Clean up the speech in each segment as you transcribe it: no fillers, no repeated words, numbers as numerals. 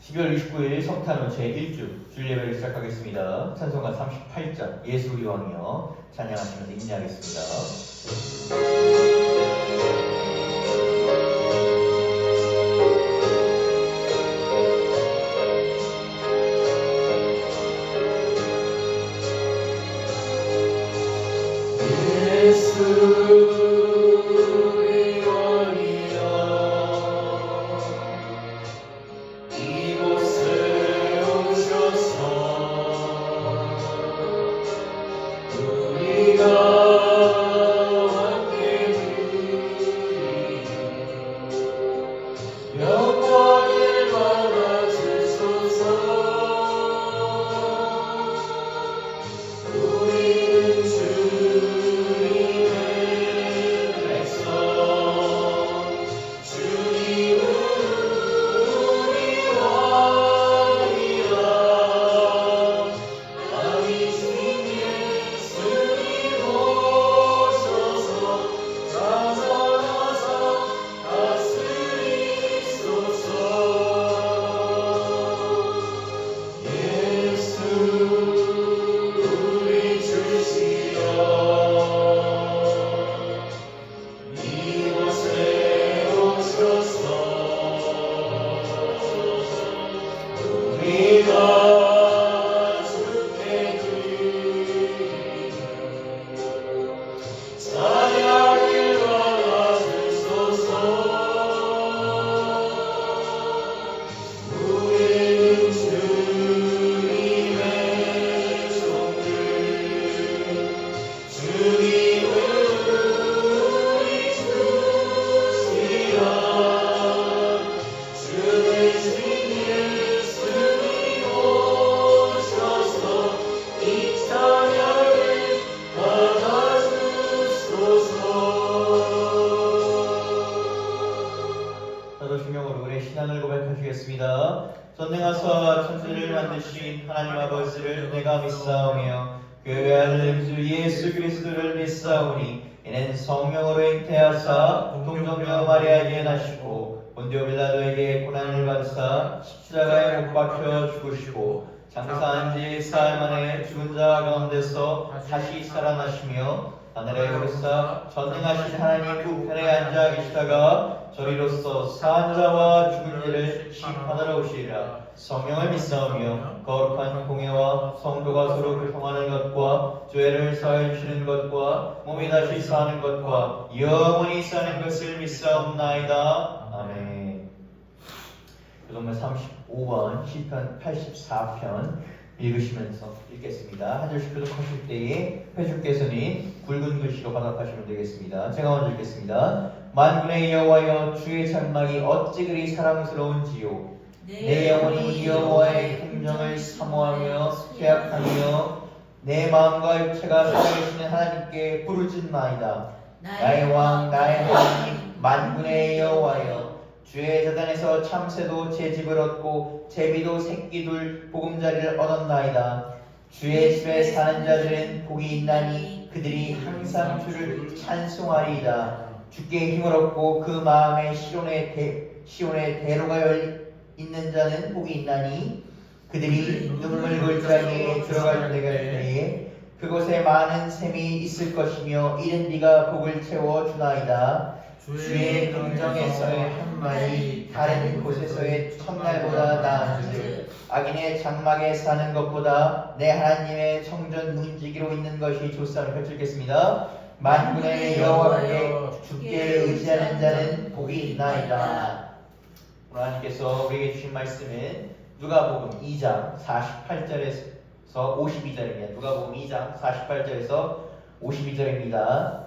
12월 29일 석탄후 제1주 주일예배를 시작하겠습니다. 찬송가 38장 예수 우리 왕이여 찬양하시면서 인내하겠습니다. 전능하사 천지를 만드신 하나님 아버지를 내가 믿사오며 그 외아들 주 예수 그리스도를 믿사오니 이는 성령으로 잉태하사 동정녀 마리아에게 나시고 본디오 빌라도에게 고난을 받으사 십자가에 못 박혀 죽으시고 장사한 지 사흘 만에 죽은 자 가운데서 다시 살아나시며 하늘에 오르사 전능하신 하나님 우편에 앉아 계시다가 저리로서 사한 자와 죽은 이를 심판하러 오시리라. 성령을 믿사오며 거룩한 공예와 성도가 서로 교통하는 것과 죄를 사하여 주시는 것과 몸이 다시 사는 것과 영원히 사는 것을 믿사옵나이다. 아멘. 그러면 35번 시편 84편 읽으시면서 읽겠습니다. 한 절씩 교독하실 때에 회주께서는 굵은 글씨로 번역하시면 되겠습니다. 제가 먼저 읽겠습니다. 만군의 여호와여 주의 장막이 어찌 그리 사랑스러운지요. 내 영혼이 여호와의 긍정을 사모하며 계약하며 내 마음과 육체가 살아계시는 하나님께 부르짖나이다. 나의 왕 나의 하나님 만군의 여호와여 주의 재단에서 참새도 제 집을 얻고 제비도 새끼둘 보금자리를 얻었나이다. 주의 집에 사는 자들은 복이 있나니 그들이 항상 주를 찬송하리이다. 주께 힘을 얻고 그 마음에 시온의 대로가 있는 자는 복이 있나니 그들이 눈물 골짜기에 들어갈 때에 그곳에 많은 샘이 있을 것이며 이른 네가 복을 채워 주나이다. 주의 긍정에서의 한 말이 다른 곳에서의 첫날보다 나은즉 악인의 장막에 사는 것보다 내 하나님의 성전 문지기로 있는 것이 좋사오니 펼치겠습니다. 만군의 여호와께 주께 의지하는 자는 복이 있나이다. 하나님께서 우리에게 주신 말씀은 누가복음 2장 48절에서 52절입니다. 누가복음 2장 48절에서 52절입니다.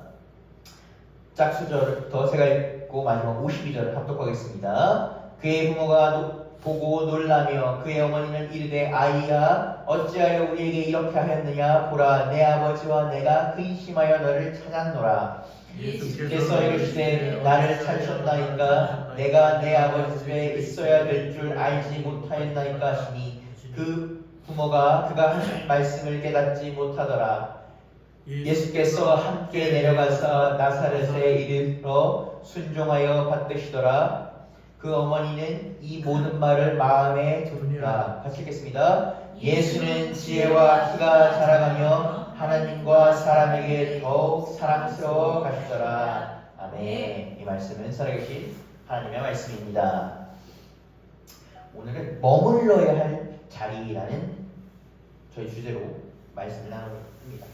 짝수절부터 제가 읽고 마지막 52절을 합독하겠습니다. 그의 부모가 보고 놀라며 그의 어머니는 이르되 아이야 어찌하여 우리에게 이렇게 하였느냐 보라 내 아버지와 내가 근심하여 너를 찾았노라. 예수께서 이르시되 나를 찾으셨나이까 내가 내 아버지 집에 있어야 될 줄 알지 못하였나이까 하시니 그 부모가 그가 하신 말씀을 깨닫지 못하더라. 예수께서 함께 내려가사 나사렛에 이르러 순종하여 받드시더라. 그 어머니는 이 모든 말을 마음에 둡니다. 같이 읽겠습니다. 예수는 지혜와 키가 자라가며 하나님과 사람에게 더욱 사랑스러워 가시더라. 아멘. 이 말씀은 살아계신 하나님의 말씀입니다. 오늘은 머물러야 할 자리라는 저희 주제로 말씀을 나눕니다.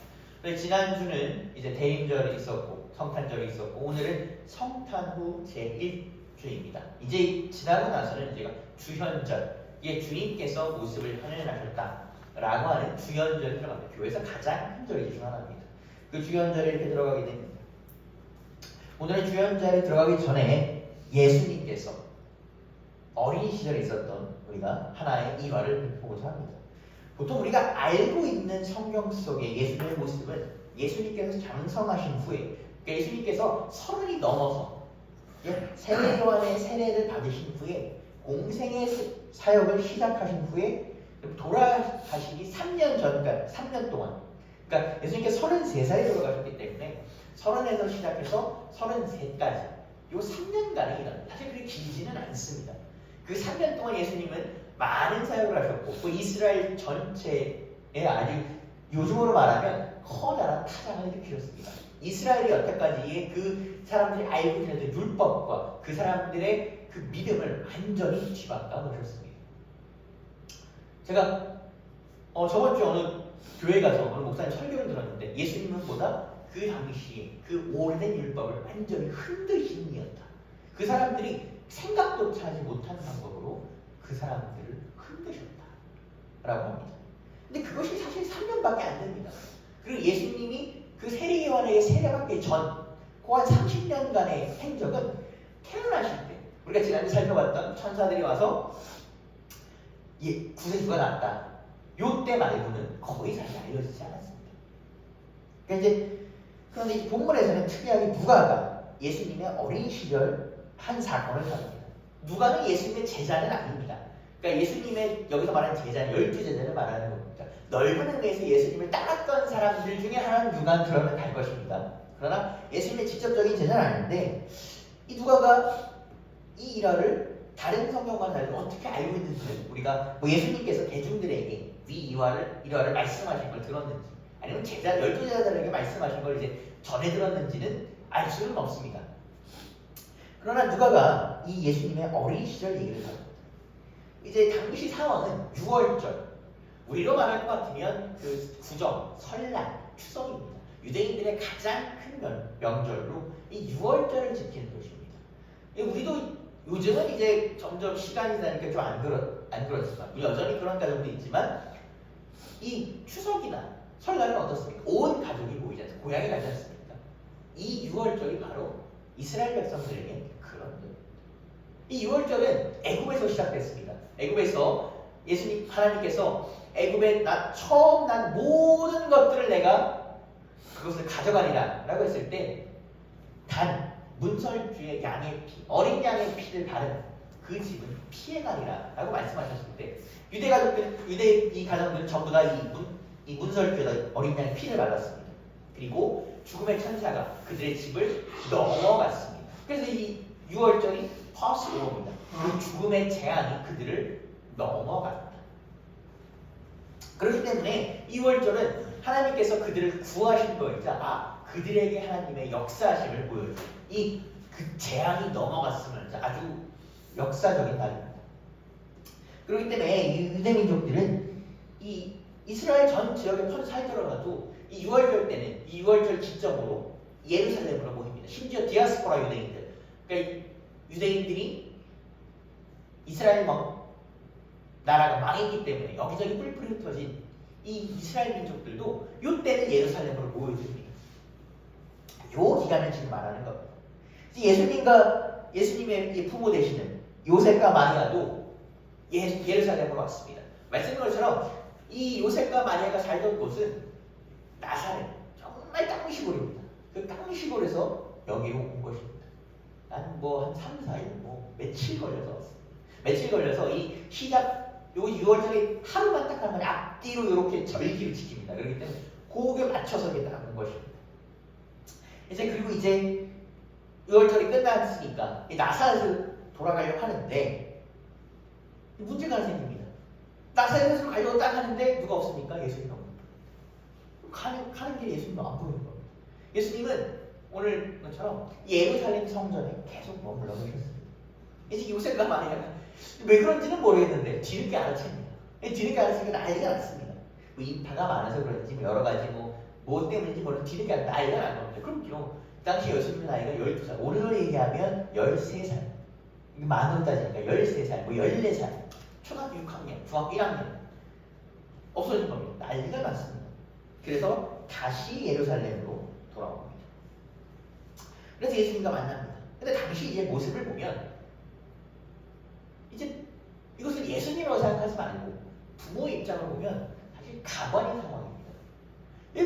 지난주는 이제 대림절이 있었고 성탄절이 있었고 오늘은 성탄 후 제1주입니다. 이제 지나고 나서는 제가 주현절, 이게 주님께서 모습을 현현하셨다라고 하는 주현절이 들어갑니다. 교회에서 가장 큰 절이 중 하나입니다. 그 주현절에 이렇게 들어가게 됩니다. 오늘은 주현절에 들어가기 전에 예수님께서 어린 시절에 있었던 우리가 하나의 일화를 보고자 합니다. 보통 우리가 알고 있는 성경 속의 예수님의 모습은 예수님께서 장성하신 후에, 그러니까 예수님께서 30이 넘어서 세례 요한의 세례를 받으신 후에 공생의 사역을 시작하신 후에 돌아가시기 3년 전, 그러니까 3년 동안, 그러니까 예수님께서 33살에 돌아가셨기 때문에 30에서 시작해서 33까지 요 3년간이 사실 그렇게 길지는 않습니다. 그 3년 동안 예수님은 많은 사역을 하셨고 또 이스라엘 전체에 아주 요즘으로 말하면 커다란 타장을 일으키셨습니다. 이스라엘이 여태까지의 그 사람들이 알고 지내던 율법과 그 사람들의 그 믿음을 완전히 뒤바꿔 놓으셨습니다. 제가 저번 주에 어느 교회 가서 어느 목사님 설교를 들었는데 예수님은 보다 그 당시에 그 오래된 율법을 완전히 흔드신 이었다. 그 사람들이 생각조차 하지 못한 방법으로 그 사람들을 흔드셨다라고 합니다. 근데 그것이 사실 3년밖에 안 됩니다. 그리고 예수님이 그 세례 요한에게 세례받기 전 그 한 30년간의 행적은 태어나실 때 우리가 지난주 살펴봤던 천사들이 와서 구세주가 났다. 요때 말고는 거의 사실 알려지지 않았습니다. 그런데 이 본문에서는 특이하게 누가가 예수님의 어린 시절 한 사건을 다룹니다. 누가는 예수님의 제자는 아닙니다. 그러니까 예수님의 여기서 말하는 제자는 12제자를 말하는 겁니다. 넓은 의미에서 예수님을 따랐던 사람들 중에 하나는 누가 들어면 갈 것입니다. 그러나 예수님의 직접적인 제자는 아닌데 이 누가가 이 일화를 다른 성경과 달리 어떻게 알고 있는지는 우리가 예수님께서 대중들에게 이 일화를 말씀하신 걸 들었는지 아니면 제자 12제자들에게 말씀하신 걸 이제 전해 들었는지는 알 수는 없습니다. 그러나 누가가 이 예수님의 어린 시절 얘기를 합니다. 이제 당시 상황은 6월절, 우리로 말할 것 같으면 그 구정, 설날, 추석입니다. 유대인들의 가장 큰 명절로 이 6월절을 지키는 것입니다. 우리도 요즘은 이제 점점 시간이 지나니까 좀 안 그렇지만 여전히 그런 가정도 있지만 이 추석이나 설날은 어떻습니까? 온 가족이 모이지 않습니까? 고향에 가지 않습니까? 이 6월절이 바로 이스라엘 백성들에게 그런 겁니다. 이 6월절은 애굽에서 시작됐습니다. 애굽에서 예수님 하나님께서 애굽에 처음 난 모든 것들을 내가 그것을 가져가리라 라고 했을 때 단 문설주의 양의 피, 어린 양의 피를 바른 그 집은 피해가리라 라고 말씀하셨을 때 유대 이 가정들은 전부 다 이 문설주의 어린 양의 피를 발랐습니다. 그리고 죽음의 천사가 그들의 집을 넘어갔습니다. 그래서 이 6월절이 퍼스오입니다. 그 죽음의 재앙이 그들을 넘어갔다. 그렇기 때문에 2월절은 하나님께서 그들을 구하신 거이자 그들에게 하나님의 역사하심을 보여줘요. 그 재앙이 넘어갔음을 아주 역사적인 날입니다. 그렇기 때문에 이 유대민족들은 이 이스라엘 전 지역에 퍼져 살더라도 이 6월절 때는 이 6월절 기점으로 예루살렘으로 모입니다. 심지어 디아스포라 유대인들, 그러니까 유대인들이 이스라엘 나라가 망했기 때문에 여기저기 뿔뿔이 흩어진 이 이스라엘 민족들도 이때는 예루살렘으로 모여듭니다. 요 기간을 지금 말하는 겁니다. 예수님의 부모 되시는 요셉과 마리아도 예루살렘으로 왔습니다. 말씀드린 것처럼 이 요셉과 마리아가 살던 곳은 나사렛, 정말 땅시골입니다. 그 땅시골에서 여기로 온 것입니다. 한 3, 4일, 며칠 걸려서 왔습니다. 며칠 걸려서 이 시작, 요 6월절에 하루만 딱 하면 앞뒤로 이렇게 절기를 지킵니다. 그렇기 때문에 그거에 맞춰서 이렇게 딱 온 것입니다. 그리고 이제 6월절이 끝났으니까 이 나사렛을 돌아가려고 하는데 문제가 하나 생깁니다. 나사렛으로 가려고 딱 하는데 누가 없습니까? 예수님이 없습니다. 가는 길에 예수님이 안 보이는 겁니다. 예수님은 오늘 것처럼 예루살렘 성전에 계속 머물러 계셨습니다. 이제 요셉과 마리아가 왜 그런지는 모르겠는데 뒤늦게 알아챕니다. 뒤늦게 알아채니까 난리가 났습니다. 뭐 인파가 많아서 그런지 여러 가지 뭐 때문인지 모르는 뒤늦게 난리가 난 겁니다. 그럼 비록 당시 예수님의 나이가 12살, 오늘로 얘기하면 13살, 만으로 따지니까 13살, 14살, 초등학교 6학년, 중학교 1학년 없어진 겁니다. 난리가 났습니다. 그래서 다시 예루살렘으로 돌아옵니다. 그래서 예수님과 만납니다. 근데 당시 이제 모습을 보면 이제 이것을 예수님이라고 생각하지 말고 부모의 입장을 보면 사실 가관인 상황입니다.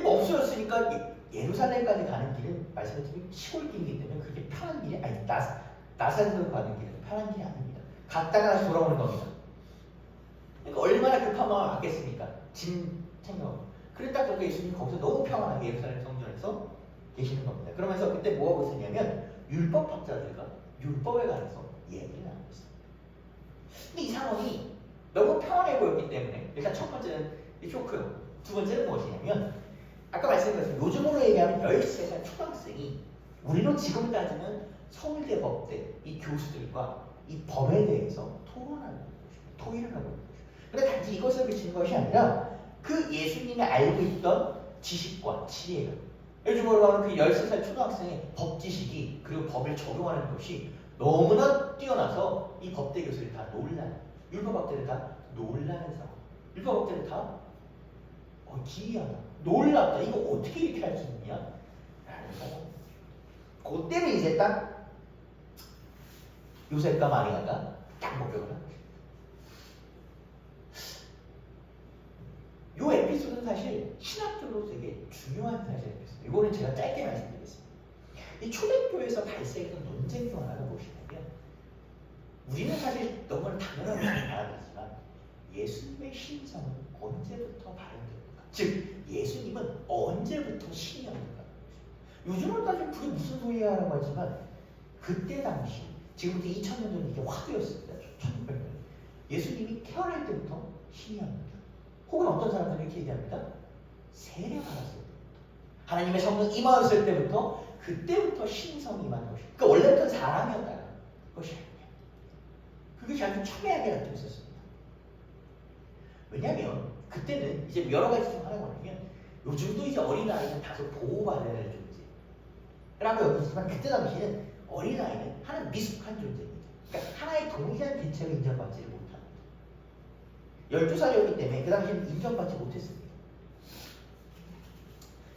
뭐 없어졌으니까 예루살렘까지 가는 길은 말씀드린 시골길이기 때문에 그렇게 편한 길이 아니 나사렛으로 가는 길은 편한 길이 아닙니다. 갔다가 다시 돌아오는 겁니다. 그러니까 얼마나 급한 마음을 갖겠습니까? 짐 챙겨. 그랬다 보니까 예수님 거기서 너무 평안하게 예루살렘 성전에서 계시는 겁니다. 그러면서 그때 뭐하고 있었냐면 율법학자들과 율법에 관해서 얘기를 나누고 있습니다. 근데 이 상황이 너무 평안해 보였기 때문에 일단 첫 번째는 쇼크, 두 번째는 무엇이냐면 아까 말씀드렸습니다. 요즘으로 얘기하면 13살 초등학생이 우리로 지금 따지면 서울대 법대 이 교수들과 이 법에 대해서 토론을 하고 있는 것입니다. 그런데 단지 이것을 그치는 것이 아니라 그 예수님이 알고 있던 지식과 지혜가 요즘으로 하면 그 13살 초등학생의 법 지식이 그리고 법을 적용하는 것이 너무나 뛰어나서 이 법대 교수들이 다 놀라는, 율법학자들이 다 놀라는 상황. 율법학자들이 다 기이하다, 놀랍다, 이거 어떻게 이렇게 할 수 있냐? 라는 상황. 그때는 이제 딱 요셉과 마리아가 딱 목격을 한 것입니다. 이 에피소드는 사실 신학적으로 되게 중요한 사실 에피소드. 이거는 제가 짧게 말씀드리겠습니다. 이 초대교회에서 발생했던 논쟁 중 하나가 무엇이냐면 우리는 사실 너무나 당연한 것을 알아듣지만 예수님의 신성은 언제부터 발현됩니까? 즉 예수님은 언제부터 신이었는가? 요즘으로 따지면 그게 무슨 소리야 라고 하지만 그때 당시 지금부터 2000년 전 이게 화두였습니다. 1600년 예수님이 태어날 때부터 신이었는가? 혹은 어떤 사람들이 이렇게 얘기합니다. 세례 받았을 때 하나님의 성령 임하였을 때부터 그때부터 신성이 임한 것이 그러니까 원래부터 사람이었다는 것이 아니에요. 그것이 아주 첨예하게 나타나 있었습니다. 왜냐하면 그때는 이제 여러 가지 중 하나가 뭐냐면 요즘도 이제 어린아이는 다소 보호받아야 될 존재라고 여기지만 그때 당시에는 어린아이는 하나의 미숙한 존재입니다. 그러니까 하나의 동일한 대체로 인정받지를 못합니다. 12살이었기 때문에 그 당시에는 인정받지 못했습니다.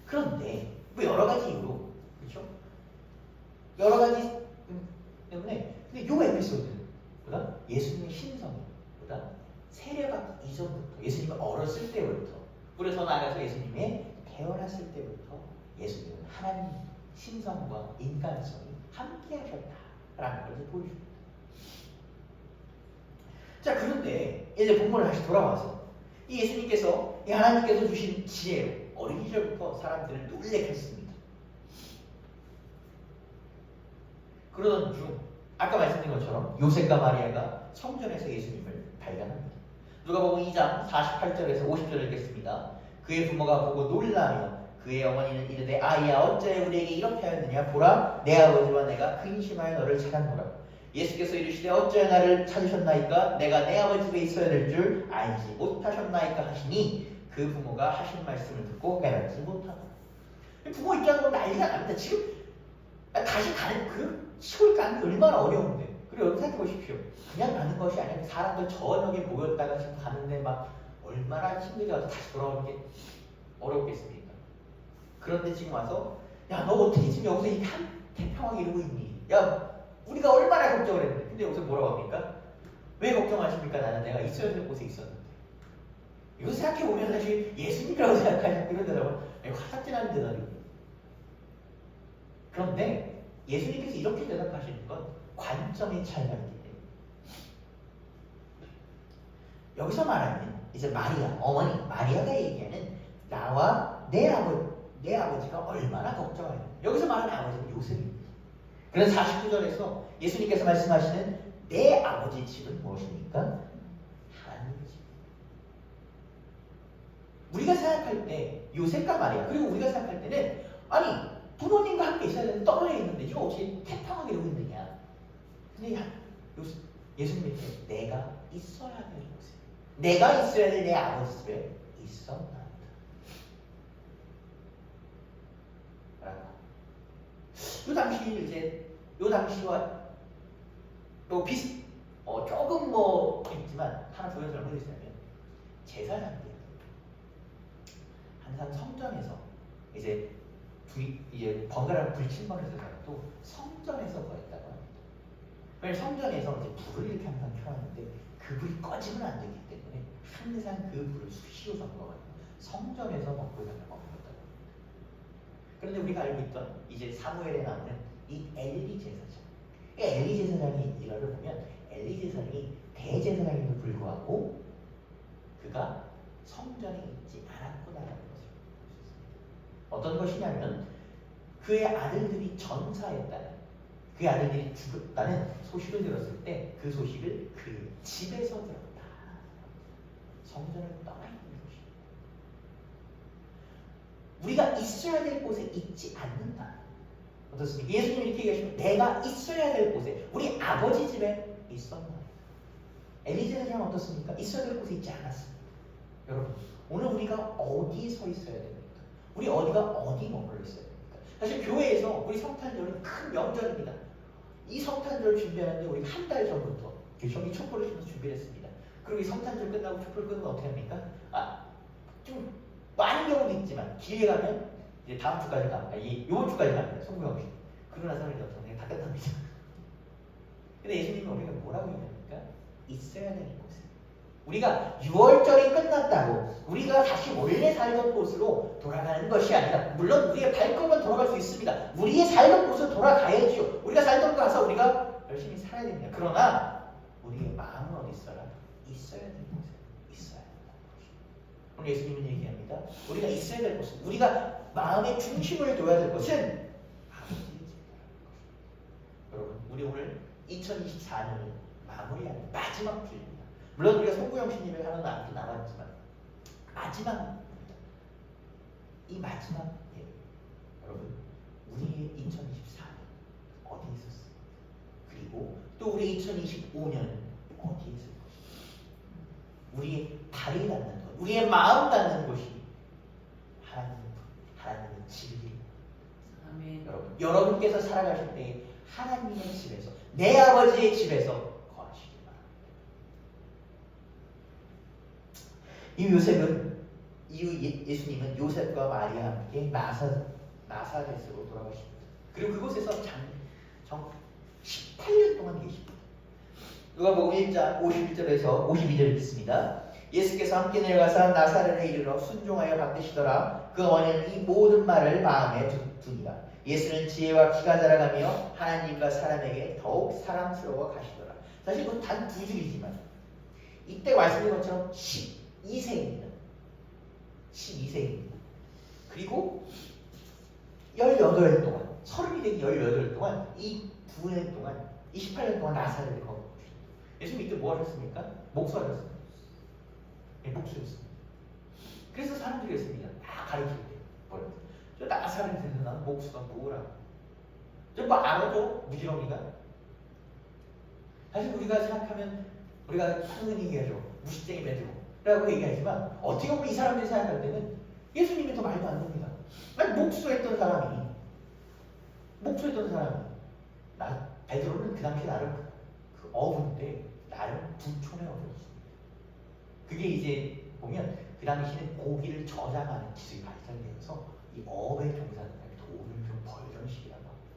그런데 뭐 여러 가지 이유로 그렇죠? 여러 가지 때문에 근데 이 에피소드는 보다 예수님의 신성보다 세례받기 이전부터 예수님이 어렸을 때부터 뿌려서 나가서 예수님의 태어났을 때부터 예수님은 하나님 신성과 인간성이 함께 하셨다라는 것을 보여줍니다. 자, 그런데 이제 본문을 다시 돌아와서 이 예수님께서 이 하나님께서 주신 지혜로 어린 시절부터 사람들을 놀래게 했습니다. 그러던 중 아까 말씀드린 것처럼 요셉과 마리아가 성전에서 예수님을 발견합니다. 누가복음 2장 48절에서 50절을 읽겠습니다. 그의 부모가 보고 놀라며 그의 어머니는 이르되 아이야 어찌하여 우리에게 이렇게 하였느냐 보라 내 아버지와 내가 근심하여 너를 찾았노라. 예수께서 이르시되 어찌하여 나를 찾으셨나이까 내가 내 아버지 집에 있어야 될 줄 알지 못하셨나이까 하시니 그 부모가 하신 말씀을 듣고 깨닫지 못하다. 부모 입장으로 난리가 납니다. 지금 다시 가는 그 시골 가는 게 얼마나 어려운데. 그리고 여러분 생각해 보십시오. 그냥 가는 것이 아니라 사람들 저녁에 모였다가 지금 가는데 막 얼마나 힘들게 와서 다시 돌아오는 게 어렵겠습니까? 그런데 지금 와서 야 너 어떻게 지금 여기서 이 태평하게 이러고 있니? 야 우리가 얼마나 걱정을 했는데 근데 여기서 뭐라고 합니까? 왜 걱정하십니까? 나는 내가 있어야 될 곳에 있었는데. 이거 생각해보면 사실 예수님이라고 생각하시는 그러더라고요. 화삭지나는 대답이에요. 그런데 예수님께서 이렇게 대답하시는 건 관점의 차이가 있기 때문에 여기서 말하는 이제 마리아, 어머니 마리아가 얘기하는 나와 내 아버지가 얼마나 걱정하냐. 여기서 말하는 아버지는 요셉입니다. 그래서 49절에서 예수님께서 말씀하시는 내 아버지 집은 무엇입니까? 하나님의 집. 우리가 생각할 때 요셉과 마리아 그리고 우리가 생각할 때는 아니 부모님과 함께 있어야 되는데 떨어져 있는데 이거 어떻게 태평하게 이러고 있느냐. 근데 예수님께 내가 있어야 될 곳에 내가 있어야 될 내 아버지 집에 있었나이다. 요 당시 이제 요 당시와 또 조금 뭐 있지만 하나 더 설명드리자면 제사장들 항상 성전에서 이제 번갈아 불침번을 들어도 성전에서 거했다고 합니다. 왜냐면 성전에서 이제 불을 이렇게 항상 켜놨는데 그 불이 꺼지면 안 되기 때문에 항상 그 불을 수시로 점검하고 성전에서 먹고 먹는 거다고 합니다. 그런데 우리가 알고 있던 이제 사무엘에 나오는 이 엘리 제사장, 이 엘리 제사장의 일화를 보면 엘리 제사장이 대제사장임에도 불구하고 그가 성전에 있지 않았구나라는 것을 볼 수 있습니다. 어떤 것이냐면 그의 아들들이 전사했다는 그의 아들들이 죽었다는 소식을 들었을 때 그 소식을 그 집에서 들었다. 성전을 떠나 있는 것입니다. 우리가 있어야 될 곳에 있지 않는다. 어떻습니까? 예수님이 이렇게 얘기하시면 내가 있어야 될 곳에 우리 아버지 집에 있었나. 엘리제사장은 어떻습니까? 있어야 될 곳에 있지 않았습니다. 여러분 오늘 우리가 어디에 서 있어야 됩니까? 우리 어디 머물러 있어야 됩니까? 사실 교회에서 우리 성탄절은 큰 명절입니다. 이 성탄절 준비하는데 우리 한 달 전부터 저기 촛불을 심어서 준비를 했습니다. 그리고 이 성탄절 끝나고 촛불 끄면 어떻게 합니까? 좀 많은 경우도 있지만 길게 가면 이제 다음 주까지 이번 주까지 갑니다. 송구영 씨. 그러고 나서는 이제 어떻게 다 끝납니다. 근데 예수님은 우리가 뭐라고 얘기합니까? 있어야 되는 곳에. 우리가 6월절이 끝났다고 우리가 다시 원래 살던 곳으로 돌아가는 것이 아니라 물론 우리의 발걸음은 돌아갈 수 있습니다. 우리의 살던 곳으로 돌아가야죠. 우리가 살던 곳 가서 우리가 열심히 살아야 됩니다. 그러나 우리의 마음은 어디 있어라? 있어야 되는 곳에 있어야 된다는 것입니다. 오늘 예수님은 얘기합니다. 우리가 있어야 될 곳은 우리가 마음의 중심을 둬야 될 것은 아버지의 집이라는 것입니다. 여러분 우리 오늘 2024년을 마무리하는 마지막 주입니다. 물론 우리가 송구영 씨님의 하는 날도 남았지만 마지막입니다. 이 마지막 예, 여러분 우리의 2024년 어디에 있었습니까? 그리고 또 우리 2025년 어디에 있을 것입니까? 우리의 발이 닿는 것, 우리의 마음 닿는 곳이 하나님의 집입니다. 아멘. 여러분께서 살아가실 때 하나님의 집에서 내 아버지의 집에서 거하시기 바랍니다. 예수님은 요셉과 마리아와 함께 나사렛으로 돌아가십니다. 그리고 그곳에서 18년 동안 계십니다. 누가복음 1장 51절에서 52절 읽습니다. 예수께서 함께 내려가사 나사렛에 이르러 순종하여 받으시더라. 그 어머니는 이 모든 말을 마음에 두니라. 예수는 지혜와 키가 자라가며 하나님과 사람에게 더욱 사랑스러워 가시더라. 사실 이건 단 두 줄이지만 이때 말씀드린 것처럼 12세입니다. 12세입니다. 그리고 18년 동안 30이 되기 18년 동안 이 9년 동안 28년 동안 나사렛에 거하고 계십니다. 예수님 이때 뭐 하셨습니까? 목수하셨습니다. 목수였습니다. 그래서 사람들이 했습니다. 다 가르칠 때 뭐라고? 저 나사렛에서 난 목수가 뭐라고? 저 뭐 알아도 무지렁이가? 사실 우리가 생각하면 우리가 흔히 얘기하죠. 무식쟁이 베드로라고 얘기하지만 어떻게 보면 이 사람들이 생각할 때는 예수님이 더 말도 안 됩니다. 아니 목수했던 사람이 베드로는 그 당시 나름 그 어분 때 나름 부촌의 어부였습니다. 그게 이제 보면 그 당시는 고기를 저장하는 기술이 발전되어서 이 어업에 종사하는 돈을 좀 벌던 시기라고 합니다.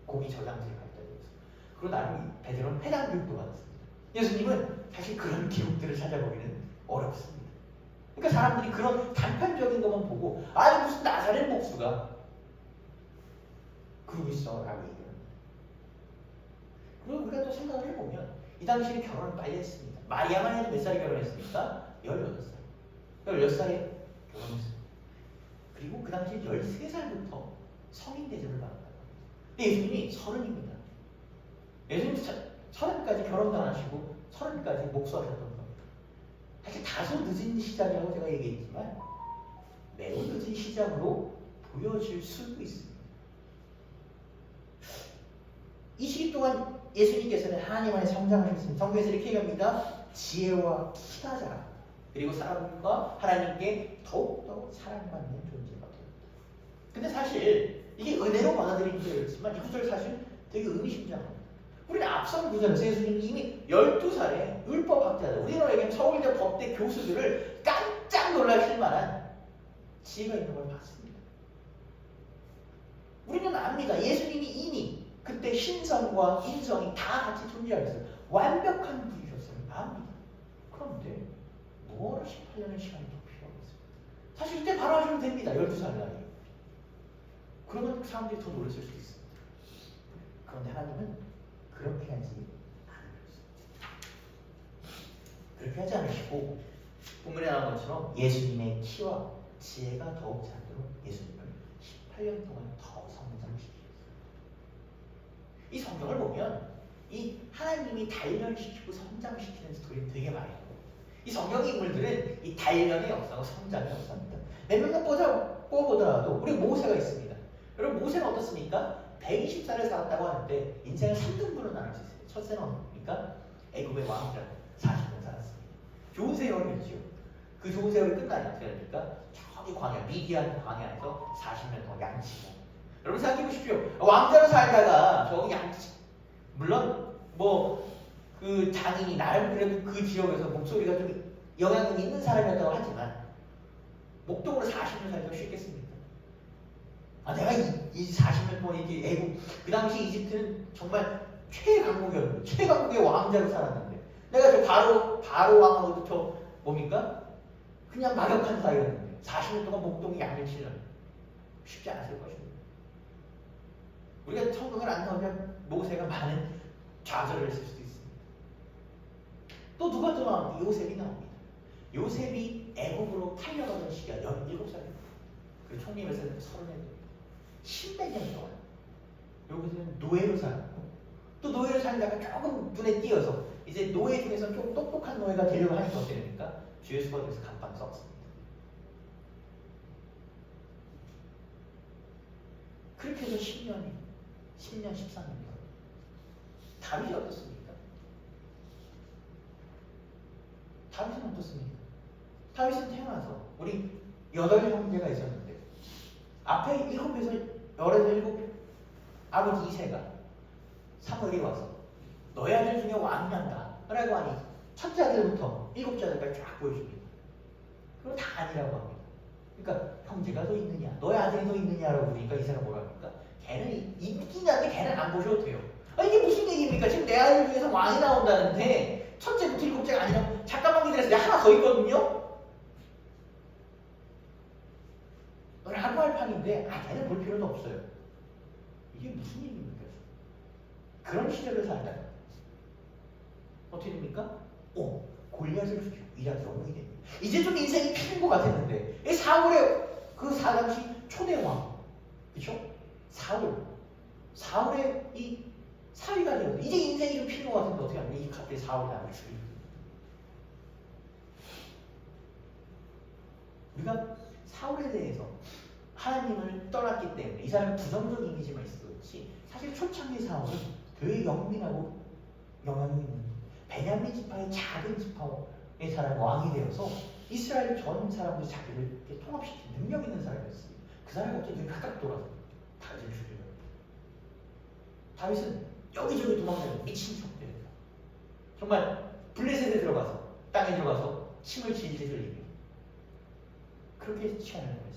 고기 저장실이 발전되어서. 그리고 나름 베드로는 회당 교육도 받았습니다. 예수님은 사실 그런 기록들을 찾아보기는 어렵습니다. 그러니까 사람들이 그런 단편적인 것만 보고 아니 무슨 나사렛 목수가 그러고 있어 라고 얘기합니다. 그리고 우리가 또 생각을 해보면 이 당시에 결혼을 빨리 했습니다. 마리아만 해도 몇 살에 결혼했습니까? 18살. 16살에 결혼했습니다. 그리고 그 당시에 13살부터 성인 대접을 받았다고 합니다. 근데 예수님이 30입니다. 예수님 30까지 결혼도 안 하시고 30까지 목수하셨던 겁니다. 사실 다소 늦은 시작이라고 제가 얘기했지만 매우 늦은 시작으로 보여질 수도 있습니다. 이 시기 동안 예수님께서는 하나님 안에 성장하셨습니다. 성경에서 이렇게 얘기합니다. 지혜와 키가 자라 그리고 사람과 하나님께 더욱더 사랑받는 존재가 됩니다. 근데 사실 이게 은혜로 받아들이는 구절이었지만 이 구절 사실 되게 의미심장합니다. 우리는 앞선 구절에서 예수님이 이미 12살에 율법학자들, 우리나라 얘기하면 서울대 법대 교수들을 깜짝 놀라실 만한 지혜가 있는 걸 봤습니다. 우리는 압니다. 예수님이 이미 그때 신성과 인성이 다 같이 존재하였어요. 완벽한 분이셨어요. 압니다. 그런데 뭐하러 18년의 시간이 더 필요하겠어요? 사실 이때 바로 하시면 됩니다. 12살 나이에. 그러면 사람들이 더 놀랐을 수도 있습니다. 그런데 하나님은 그렇게 하지 않으셨습니다. 그렇게 하지 않으시고 본문에 나온 것처럼 예수님의 키와 지혜가 더욱 자도록 예수님을 18년 동안 더 성장시키셨어요. 이 성경을 보면 이 하나님이 단련시키고 성장시키는 스토리는 되게 많이 있고 이 성경 인물들은 이 단련의 역사와 성장의 역사입니다. 몇 명만 뽑아보더라도 우리 모세가 있습니다. 여러분 모세는 어떻습니까? 120살을 살았다고 하는데 인생을 3등분으로 나눌 수 있어요. 첫째는 뭡니까? 애굽의 왕이라고 40년 살았습니다. 좋은 세월이었죠. 그 좋은 세월이 끝나니 어떻게 됩니까? 저기 광야, 미디안 광야에서 40년 더 양치고. 여러분 생각해 보십시오. 왕자로 살다가 저기 양치. 물론 그 장인이 나름 그래도 그 지역에서 목소리가 좀 영향력이 있는 사람이었다고 하지만 목동으로 40년 살기가 쉽겠습니까? 내가 이 40년 동안 이렇게 애국, 그 당시 이집트는 정말 최강국이었는데 최강국의 왕자로 살았는데 내가 저 바로 왕하고도 저 뭡니까? 그냥 막역한 사이였는데 40년 동안 목동이 양을 치려면 쉽지 않았을 것입니다. 우리가 성경을 안 나오면 모세가 많은 좌절을 했을 수도 있습니다. 또 누가 또 나옵니까? 요셉이 나옵니다. 요셉이 애국으로 팔려가던 시기가 17살입니다. 그 총림에서는 34. 10몇 년 동안 여기서는 노예로 살았고 또 노예로 살다가 조금 눈에 띄어서 이제 노예 중에서 좀 똑똑한 노예가 되려고 하니까 어떻게 됩니까? 주의 수거에서 간판 썼습니다. 그렇게 해서 10년, 13년 다윗이 어떻습니까? 다윗은 어떻습니까? 다윗은 태어나서 우리 8형제가 있었는데 앞에 7에서 7 아버지 이새가 사무엘이 와서 너희 아들 중에 왕이 난다 라고 하니 첫째 아들부터 7째 아들까지 쫙 보여줍니다. 그리고 다 아니라고 합니다. 그러니까 형제가 더 있느냐 너희 아들이 더 있느냐라고 그러니까 이새가 뭐라 합니까? 걔는 있긴한데 걔는 안 보셔도 돼요. 이게 무슨 얘기입니까? 지금 내 아들 중에서 왕이 나온다는데 첫째부터 7째가 아니라 잠깐만 기다려서 내가 하나 더 있거든요. 라고 할 판인데 걔는 볼 필요도 없어요. 이게 무슨 얘기입니까? 그런 시절을 살다가 어떻게 됩니까? 골리앗을 죽이고 이란 영웅이 됩니다. 이제 좀 인생이 피는 것 같았는데 이 사울의 그 당시 초대왕 그렇죠? 사울의 이 사위가 되었는데 이제 인생이 좀 피는 것 같은데 어떻게 하면 이 갑자기 사울이 나를 죽입니다. 우리가 사울에 대해서 하나님을 떠났기 때문에 이 사람은 부정적 이미지만 있었지 사실 초창기 사울은 되게 영민하고 영향이 있는 베냐민 지파의 작은 지파의 사람 왕이 되어서 이스라엘 전 사람들 자기를 이렇게 통합시키는 능력 있는 사람이었습니다. 그 사람이 갑자기 각각 돌아서 다윗을 죽여요. 다윗은 여기저기 도망다니는 미친 척들입니다. 정말 블레셋에 들어가서 땅에 들어가서 침을 질질 흘리며 그렇게 취하는 거였어요.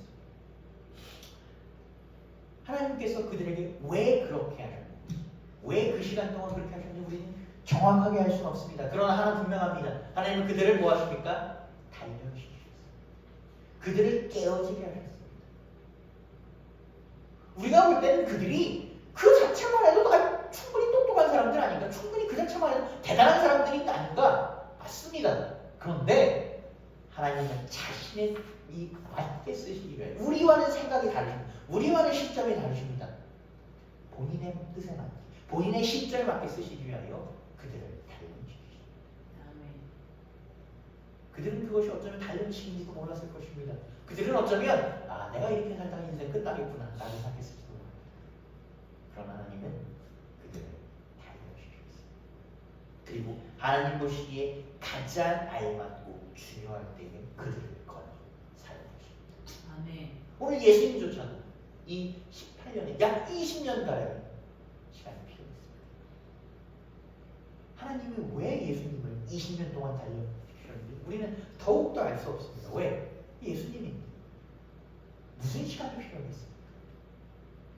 하나님께서 그들에게 왜 그렇게 하셨는지 왜 그 시간 동안 그렇게 하셨는지 우리는 정확하게 알 수는 없습니다. 그러나 하나는 분명합니다. 하나님은 그들을 뭐 하십니까? 단련시키셨어요. 그들을 깨어지게 하셨습니다. 우리가 볼 때는 그들이 그 자체만 해도 충분히 똑똑한 사람들 아닌가? 충분히 그 자체만 해도 대단한 사람들이 아닌가? 맞습니다. 그런데 하나님은 자신의 이 맞게 쓰시기 위해 우리와는 생각이 다르십니다. 우리와는 시점이 다르십니다. 본인의 뜻에 맞게 본인의 시점에 맞게 쓰시기 위하여 그들을 단련시키십니다. 아멘. 그들은 그것이 어쩌면 단련시킨지도 몰랐을 것입니다. 그들은 어쩌면 내가 이렇게 살다가 인생 끝나겠구나 라고 생각했을지도 모릅니다. 그러나 하나님은 그들을 단련시키셨습니다. 그리고 하나님 보시기에 가장 알맞고 중요할 때에 그들을 건져 사용하십니다. 아멘. 오늘 예수님조차도 이 18년에 약 20년가량의 시간이 필요했습니다. 하나님은 왜 예수님을 20년 동안 단련시켰는지 우리는 더욱더 알 수 없습니다. 왜? 예수님이 무슨 시간이 필요했습니까?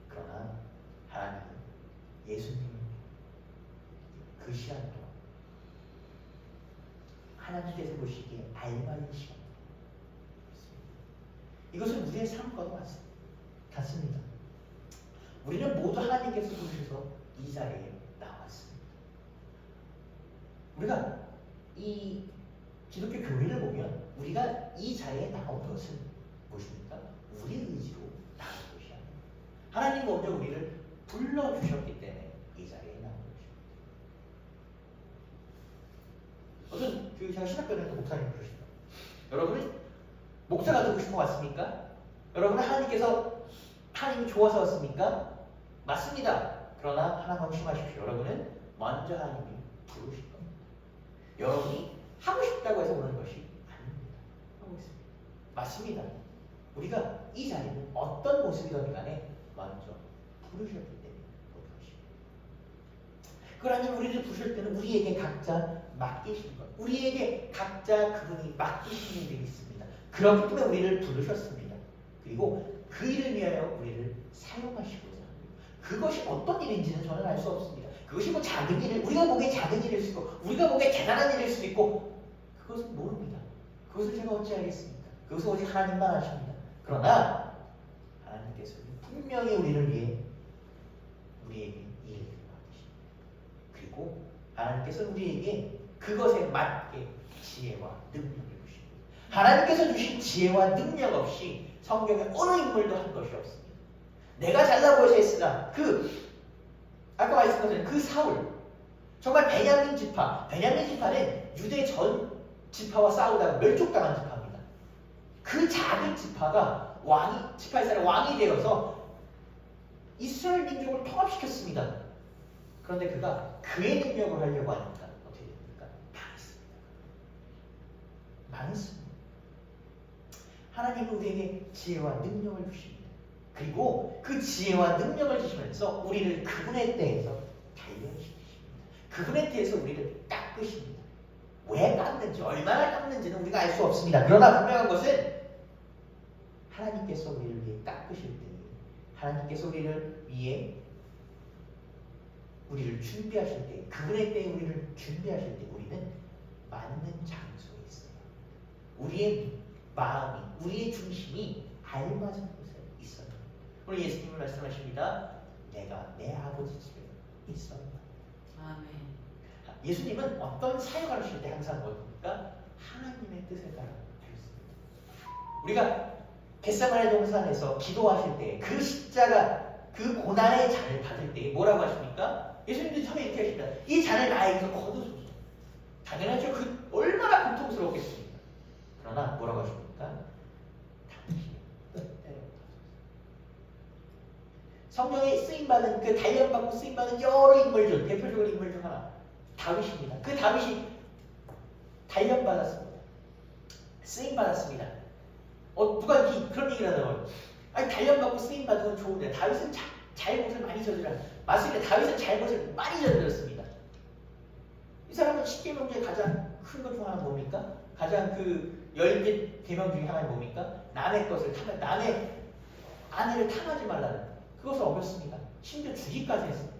그러나 하나님은 예수님을 그 시간 동안 하나님께서 보시기에 알맞은 시간, 이것은 우리의 삶과도 같습니다. 우리는 모두 하나님께서 부르셔서 이 자리에 나왔습니다. 우리가 이 기독교 교회를 보면 우리가 이 자리에 나온 것은 무엇입니까? 우리의 의지로 나온 것이 아닙니다. 하나님 먼저 우리를 불러주셨기 때문에 이 자리에 나온 것입니다. 어떤 제가 신학교에서 목사님 부르십니다. 여러분은 목사가 되고 싶어 왔습니까? 여러분은 하나님이 좋아서 왔습니까? 맞습니다. 그러나 하나 명심하십시오. 여러분은 먼저 하나님이 부르실 겁니다. 여러분이 하고 싶다고 해서 오는 것이 아닙니다. 하고 있습니다. 맞습니다. 우리가 이 자리는 어떤 모습이든 간에 먼저 부르셨기 때문에 오는 것입니다. 그 하나님 우리를 부르실 때는 우리에게 각자 맡기신 것, 우리에게 각자 그분이 맡기신 일이 있습니다. 그렇기 때문에 우리를 부르셨습니다. 그리고 그 일을 위하여 우리를 사용하시고자 합니다. 그것이 어떤 일인지는 저는 알 수 없습니다. 그것이 뭐 작은 일, 우리가 보기에 작은 일일 수도 있고 우리가 보기에 대단한 일일 수도 있고 그것은 모릅니다. 그것을 제가 어찌 알겠습니까? 그것은 오직 하나님만 아십니다. 그러나 하나님께서는 분명히 우리를 위해 우리에게 이 일을 맡기십니다. 그리고 하나님께서 우리에게 그것에 맞게 지혜와 능력을 주십니다. 하나님께서 주신 지혜와 능력 없이 성경에 어느 인물도 한 것이 없습니다. 내가 잘나 보여서 했으나 아까 말씀드린 그 사울, 정말 베냐민 지파는 유대 전 지파와 싸우다가 멸족당한 지파입니다. 그 작은 지파가 지파의 왕이 되어서 이스라엘 민족을 통합시켰습니다. 그런데 그가 그의 능력을 하려고 하니까 어떻게 됩니까? 망했습니다. 하나님은 우리에게 지혜와 능력을 주십니다. 그리고 그 지혜와 능력을 주시면서 우리를 그분의 때에서 단련시키십니다. 그분의 때에서 우리를 깎으십니다. 왜 깎는지, 얼마나 깎는지는 우리가 알 수 없습니다. 그러나 분명한 것은 하나님께서 우리를 위해 깎으실 때, 하나님께서 우리를 위해 우리를 준비하실 때, 그분의 때에 우리를 준비하실 때 우리는 맞는 장소에 있어요. 우리의 마음이, 우리의 중심이 알맞은 곳에 있어요. 오늘 예수님은 말씀하십니다. 내가 내 아버지 집에 있어요. 아멘. 예수님은 어떤 사역을 하실 때 항상 뭡니까? 하나님의 뜻에 따라 하셨습니다. 우리가 겟세마네 동산에서 기도하실 때 그 십자가, 그 고난의 잔을 받을 때 뭐라고 하십니까? 예수님도 처음에 이렇게 하십니다. 이 잔을 나에게서 거두소서. 당연하죠. 얼마나 고통스럽겠습니까? 그러나 뭐라고 하십니까? 당신의 뜻대로 하소서. 성령에 쓰임받은, 그 단련받고 쓰임받은 여러 인물 중, 대표적인 인물 중 하나 다윗입니다. 그 다윗이 단련받았습니다. 쓰임받았습니다. 누가 그런 얘기를 하더라고요. 아니, 단련받고 쓰임받은 건 좋은데 다윗은 잘못을 많이 저질렀다. 맞습니다. 다윗은 잘못을 많이 저질렀습니다. 이 사람은 십계명중에 가장 큰 것 중 하나는 뭡니까? 가장 그 10개 계명 중에 하나는 뭡니까? 남의 아내를 탐하지 말라는, 그것을 어겼습니다. 심지어 죽이까지 했습니다.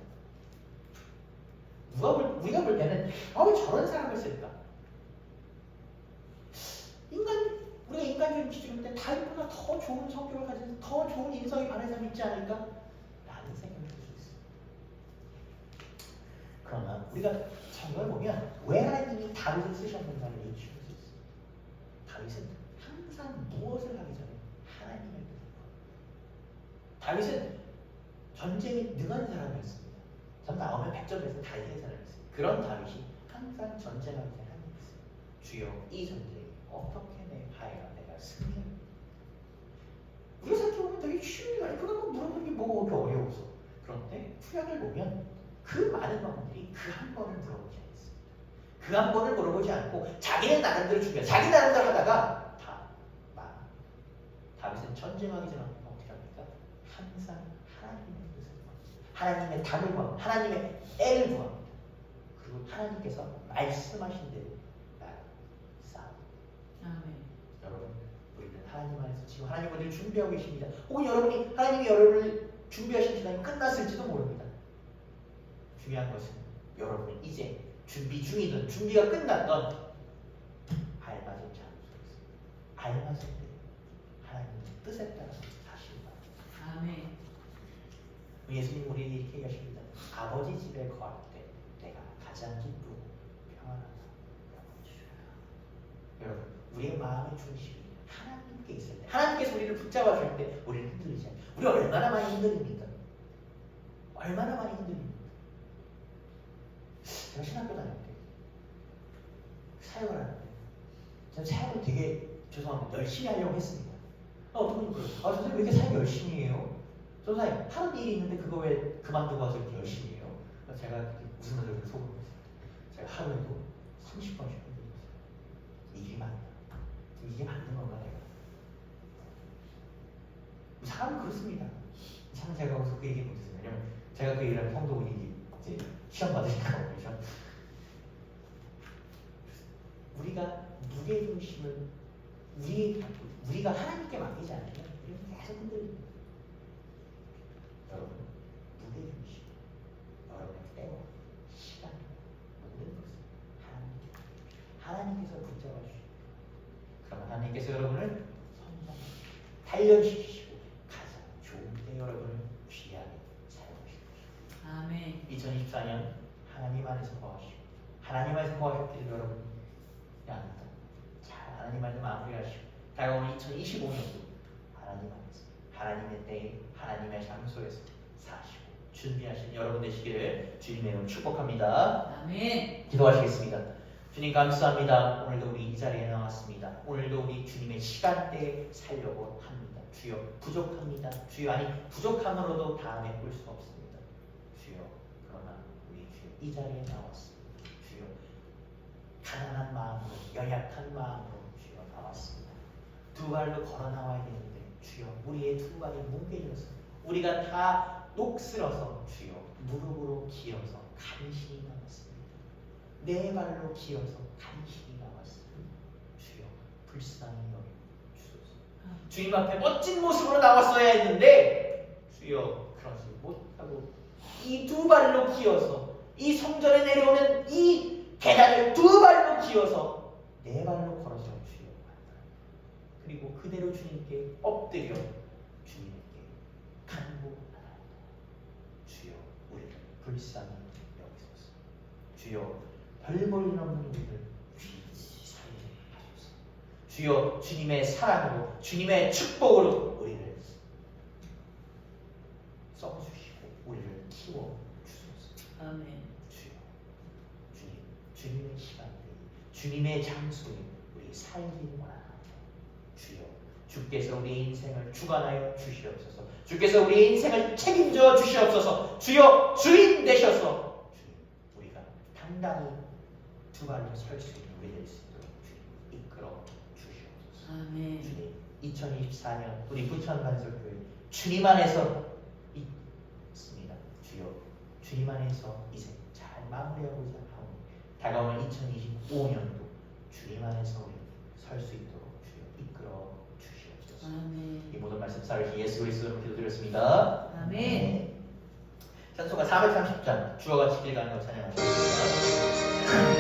우리가 볼 때는 왜 저런 사람을 쓸까? 우리가 인간적인 기준일 때 다윗보다 더 좋은 성격을 가진, 더 좋은 인성이 바른 사람이 있지 않을까? 라는 생각을 할 수 있습니다. 그러나 우리가 성경을 보면 왜 하나님이 다윗을 쓰셨는가를 얘기할 수 있습니다. 다윗은 항상 무엇을 하기 전에 하나님을 뜻합니다. 다윗은 전쟁에 능한 사람이었습니다. 전 나오면 100점에서 다윗의 사람이었습니다. 그런 다윗이 항상 전쟁하기 전에 하는 게 있어요. 주여 이 전쟁이 어떻게 하여야 내가 승리하리까. 우리가 생각해보면 되게 쉬운 일 아니에요. 그건 물어보는 게 뭐가 그렇게 어려워서. 그런데 구약을 보면 그 많은 왕들이 그 한 번을 물어보지 않습니다. 그 한 번을 물어보지 않고 자기네 나름대로 준비해 자기 나름대로 하다가 다 망. 다윗은 전쟁하기 전에 어떻게 합니까? 항상 하나님의 뜻을 구합니다. 하나님의 답을 구합니다. 하나님의 애를 구합니다. 그리고 하나님께서 말씀하신 대로 싸웁니다. 아멘. 여러분, 우리는 하나님 안에서 지금 하나님 우리를 준비하고 계십니다. 혹은 여러분이 하나님이 여러분을 준비하신 시간이 끝났을지도 모릅니다. 중요한 것은 여러분은 이제 준비 중이든 준비가 끝났던 알맞은 장소에서 알맞은 때 하나님의 뜻에 따라서 사실 바랍니다. 아멘. 예수님 우리에게 이렇게 얘기하십니다. 아버지 집에 거할 때 내가 가장 기쁘고 평안하다. 여러분, 우리의 마음의 중심이 하나님께 있을 때, 하나님께서 우리를 붙잡아 줄 때 우리는 흔들리지 않아요. 우리 얼마나 많이 흔들립니까? 얼마나 많이 흔들립니까? 제가 신학교 다닐 때 사역을 하는데 제가 사역을 되게 죄송합니다. 열심히 하려고 했습니다. 어떤 분이 그래요. 선생님 왜 이렇게 사역 열심히 해요? 선생님 하는 일이 있는데 그거 왜 그만두고 와서 이렇게 열심히 해요? 제가 웃으면서 이렇게 속으로 했어요. 제가 하루에도 30번씩 흔들렸어요. 이게 맞나? 이게 맞는 건가 내가? 사람은 그렇습니다. 참 제가 그 얘기 못했어요. 왜냐면 제가 그 얘기를 하면 성도분이 이제 시험 받으니까 그렇죠. 우리가 무게중심을 우리가 하나님께 맡기지 않으면 우리는 계속 흔들립니다. 여러분, 무게중심, 여러분의 때와 시간, 모든 것을 하나님께서 붙잡아 주시고, 그러면 하나님께서 여러분을 단련시키시고 가장 좋은 때 여러분을 귀하게 사용하시고, 아멘. 2024년 하나님 안에서 거하시고 하나님 안에서 거하셨기를 여러분 양다 잘 하나님 안에서 마무리하시고 다가오는 2025년도 하나님 안에서 하나님의 때에 하나님의 장소에서 사시고 준비하신 여러분 되시기를 주님의 이름으로 축복합니다. 아멘. 기도하시겠습니다. 주님 감사합니다. 오늘도 우리 이 자리에 나왔습니다. 오늘도 우리 주님의 시간대에 살려고 합니다. 주여 부족합니다. 주여 아니 부족함으로도 다 메꿀 수 없습니다. 주여 그러나 우리 주여 이 자리에 나왔습니다. 주여 가난한 마음으로 연약한 마음으로 주여 나왔습니다. 두 발로 걸어 나와야 되는데 주여 우리의 두 발이 뭉개져서 우리가 다 녹슬어서 주여 무릎으로 기어서 간신히 나왔습니다. 네 발로 기어서 간신히 나왔습니다. 주여 불쌍히 여겨주소서. 주님 앞에 멋진 모습으로 나왔어야 했는데 주여 그러지 못하고 이 두 발로 기어서 이 성전에 내려오는 이 계단을 두 발로 기어서 네 발로 걸어서 주여 그리고 그대로 주님께 엎드려 주님께 간구하나이다. 주여 우리를 불쌍히 여기소서. 주여 별 볼 일 없는 우리를 귀히 살려하소서. 주여 주님의 사랑으로 주님의 축복으로 우리를 써주시고 우리를 키워주소서. 아멘. 주여 주님의 시간에 주님의 장소에 우리 살기 원합니다. 주여 주께서 우리 인생을 주관하여 주시옵소서. 주께서 우리 인생을 책임져 주시옵소서. 주여 주인 되셔서 주님 우리가 당당히 두 발로 설 수 있는 우리 될 수 있도록 주님 이끌어 주시옵소서. 아멘. 주님 2024년 우리 부천간섭교회 주님 안에서 있습니다. 주여 주님 안에서 이제 잘 마무리하고자 하오니 다가오는 2025년도 주님 안에서 우리 설 수 있도록 주여 이끌어 주시옵소서. 아멘. 이 모든 말씀 살리신 예수 그리스도로 기도드렸습니다. 아멘. 찬송가 430장 주와 같이 길 가는 것 찬양하시겠습니다.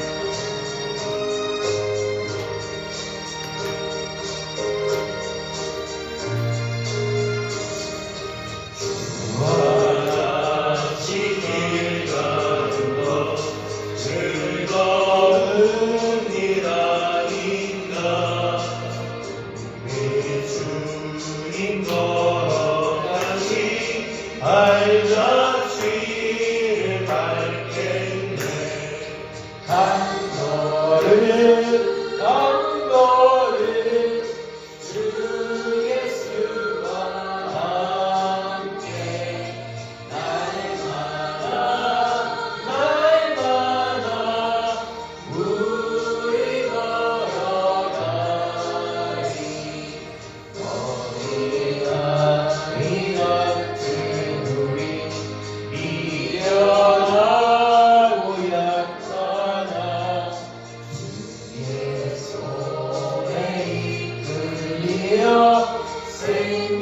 되어 생명길로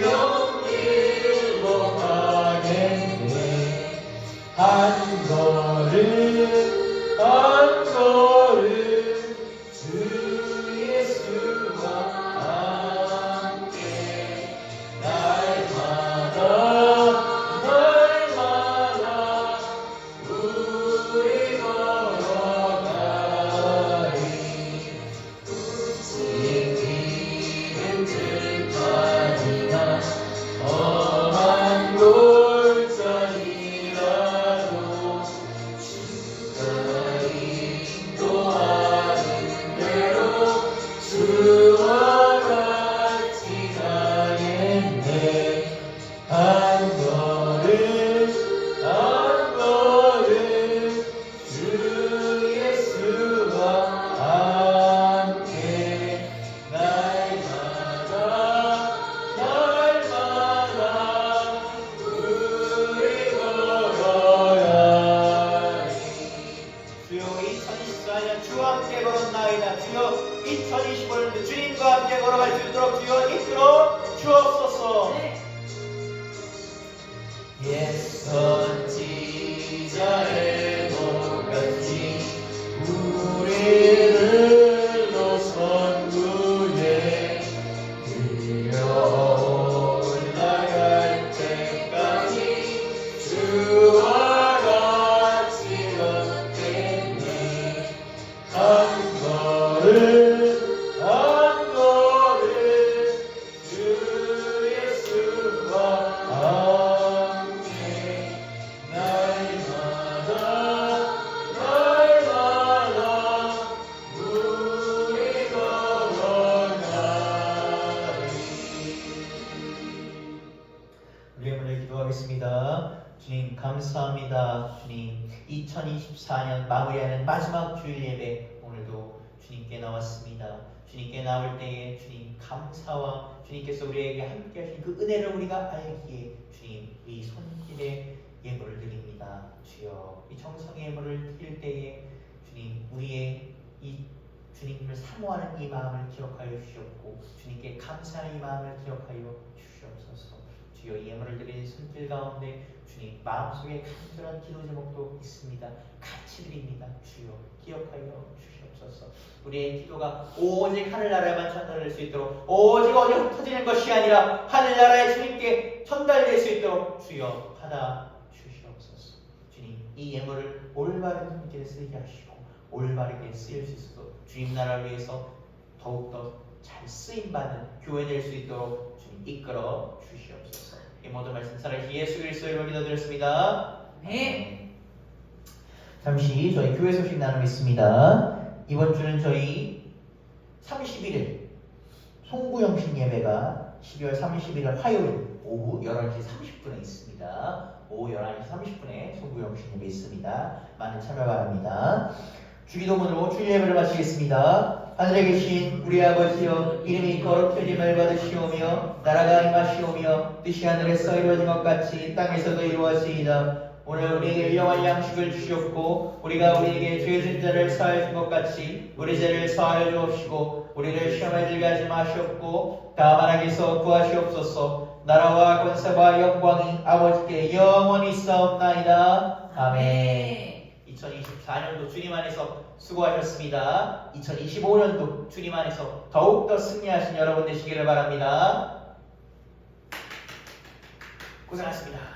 가겠네. 한 걸음 한 걸음 주 예수와 함께 날마다 날마다 우리 걸어가리. 힘든 들판이나 험한 골짜기라도 주가 인도하는 대로 주와 같이 가겠네. 한 걸음 한 걸음 주 예수와 함께 날마다 날마다 우리 걸어가리. 주여 2024년 주와 함께 걸었나이다. 주여 2025년도 주님과 함께 걸어갈 수 있도록 주여 이끌어 주옵소서. 옛선 지자의 똑같이 우리를 노선구에 들려 올라갈 때까지 주와 같이 걷겠네. 한 걸음 한 걸음 주 예수와 함께 날마다 날마다 우리 걸어가리. 우리 기도하겠습니다. 주님 감사합니다. 주님 2024년 마무리하는 마지막 주일 예배 오늘도 주님께 나왔습니다. 주님께 나올 때에 주님 감사와 주님께서 우리에게 함께 하신 그 은혜를 우리가 알기에 주님 이 손길의 예물을 드립니다. 주여 이 정성의 예물을 드릴 때에 주님 우리의 이 주님을 사모하는 이 마음을 기억하여 주셨고 주님께 감사하는 이 마음을 기억하여 주시옵소서. 주여 이 예물을 드리는 손길 가운데 주님 마음속에 간절한 기도 제목도 있습니다. 같이 드립니다. 주여 기억하여 주시옵소서. 우리의 기도가 오직 하늘나라에만 전달될 수 있도록 오직 어디 흩어지는 것이 아니라 하늘나라의 주님께 전달될 수 있도록 주여 받아 주시옵소서. 주님 이 예물을 올바른 손길에 쓰게 하시고 올바르게 쓰일 수 있도록 주님 나라를 위해서 더욱더 잘 쓰임받는 교회 될 수 있도록 주님 이끌어 주시옵소서. 이 모든 말씀 살아계신 예수 그리스도의 이름으로 기도드렸습니다. 네. 잠시 저희 교회 소식 나누겠습니다. 이번 주는 저희 31일 송구영신 예배가 12월 31일 화요일 오후 11시 30분에 있습니다. 오후 11시 30분에 송구영신 예배 있습니다. 많은 참여 바랍니다. 주기도문으로 주일 예배를 마치겠습니다. 하늘에 계신 우리 아버지여, 이름이 거룩해짐을 받으시오며 나라가 임하시오며 뜻이 하늘에서 이루어진 것 같이 땅에서도 이루어지이다. 오늘 우리에게 일용할 양식을 주시옵고 우리가 우리에게 죄 진 자를 사하여 준 것 같이 우리 죄를 사하여 주옵시고 우리를 시험에 들게 하지 마시옵고 다만 악에서 구하시옵소서. 나라와 권세와 영광이 아버지께 영원히 있사옵나이다. 아멘. 2024년도 주님 안에서 수고하셨습니다. 2025년도 주님 안에서 더욱더 승리하신 여러분 되시기를 바랍니다. 고생하셨습니다.